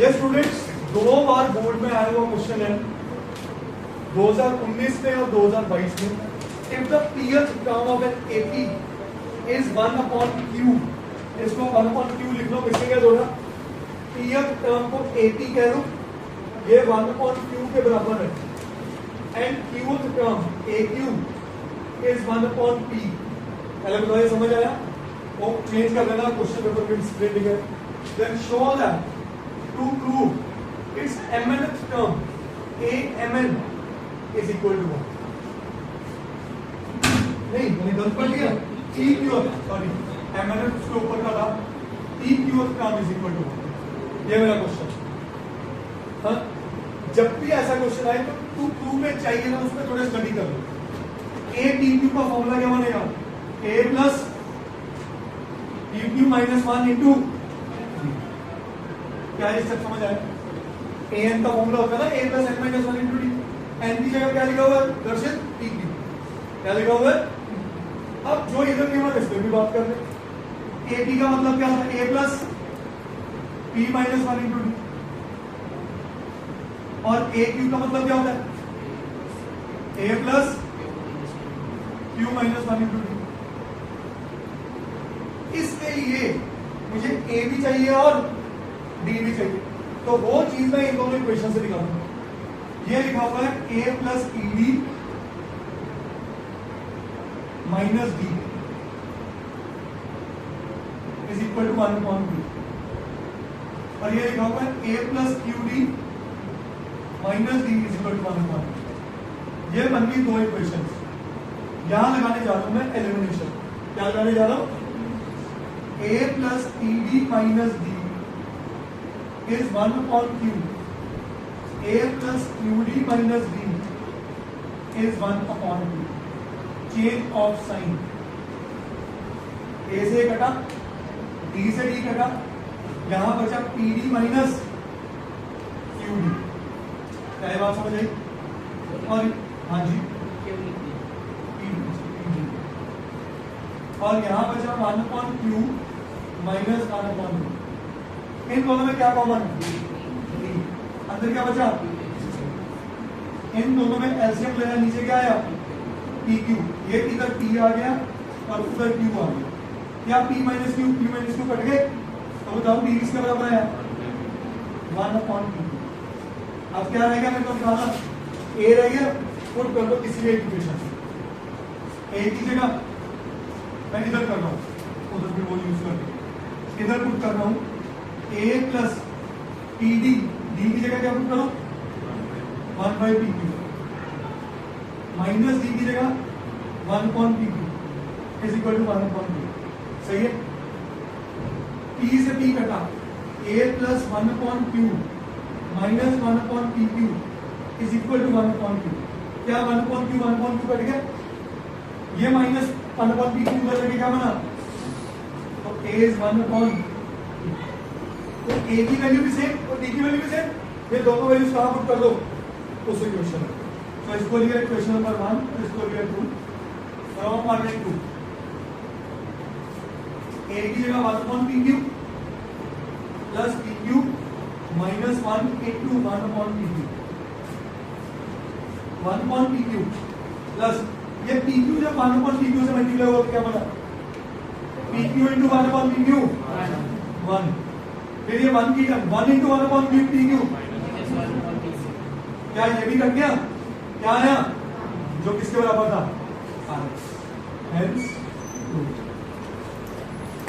ये स्टूडेंट्स 2 बार बोर्ड में आया हुआ क्वेश्चन है 2019 में और 2022 में। If the pth term of an AP is 1/q, इसको 1/q लिख लो, किससे क्या जोड़ा, pth टर्म को एपी कह लो, ये 1/q के बराबर है, and qth term aq is 1/p। पहले बताइए समझ आया, वो चेंज कर देना क्वेश्चन पेपर में स्प्लिटिंग है। Then show that to prove it's mnth term amn is equal to 1। नहीं मैंने गलत पढ़ लिया, eq सॉरी mnth उसके ऊपर का था, eq term is equal to 1। ये मेरा क्वेश्चन। हाँ, जब भी ऐसा क्वेश्चन आए तो टू प्रूव में चाहिए ना, उसमें थोड़ा स्टडी कर लो। a dq का फॉर्मूला क्या बनेगा, a plus dq minus 1 into, क्या ये सब समझ आया, an का फॉर्मूला होता है ना a plus n minus 1 into d, n की जगह क्या लिखा हुआ है दर्शित dq, क्या लिखा हुआ है। अब जो इधर की बात इस पर भी बात कर रहे, ab का मतलब क्या था, a plus p minus 1 into d, और aq का मतलब क्या होता है, a plus q minus 1 into d। इसके लिए मुझे a भी चाहिए और d भी चाहिए, तो वो चीज मैं इन दोनों इक्वेशन से निकालूंगा। ये लिखा हुआ है a plus ed minus d is equal to 1/p, और ये लिखा हुआ है a plus qd minus d is equal to 1/p। ये बन गई 2 इक्वेशन। यहां लगाने जा रहा हूं मैं एलिमिनेशन, क्या लगाने जा रहा हूं, a plus ed minus d is 1/q, a plus qd minus d is 1/p। Change of sine, a से कटा, d से d कटा, यहां बचा pd माइनस qd। क्या बात समझ आई, और हाँ जी और यहां बचा 1/q माइनस 1/p। इन दोनों में क्या कॉमन है, अंदर क्या बचा, इन दोनों में एलसीएम लेना, नीचे क्या आया pq, ये इधर p आ गया और उधर q आ गया, क्या p minus q, p minus q cut गए, तो बताओ d किसके बराबर आया 1/p। अब क्या रहेगा मेरे को निकालना, a रह गया, पुट कर दो किसी भी इक्वेशन से, a की जगह मैं इधर कर रहा हूँ, उधर भी वो यूज करके इधर पुट कर रहा हूँ a प्लस pd, d की जगह क्या पुट करो 1/pq, माइनस d की जगह 1/pq is equal to 1/p। सही है, p से p कटा, a plus 1/q minus 1/pq is equal to 1/q। क्या 1/q कट गया, ये माइनस 1/pq उधर लगे, क्या बना, तो a इज 1/p। तो a की वैल्यू भी सेम और d की वैल्यू भी सेम, ये दोनों वैल्यूज कहां पुट कर दो उस इक्वेशन में। तो इसको लिया इक्वेशन नंबर 1, इसको लिया 2, फ्रॉम 1 and 2, a की जगह 1/pq plus pq minus 1 into 1/pq, 1/pq plus ये pq जब 1/pq से मल्टीप्लाई होगा तो क्या बना, pq into 1/pq 1, फिर ये 1 की 1 into 1/pq, क्या ये भी कट गया, क्या आया जो किसके बराबर था, हेंस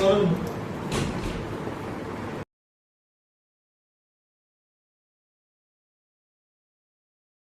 2।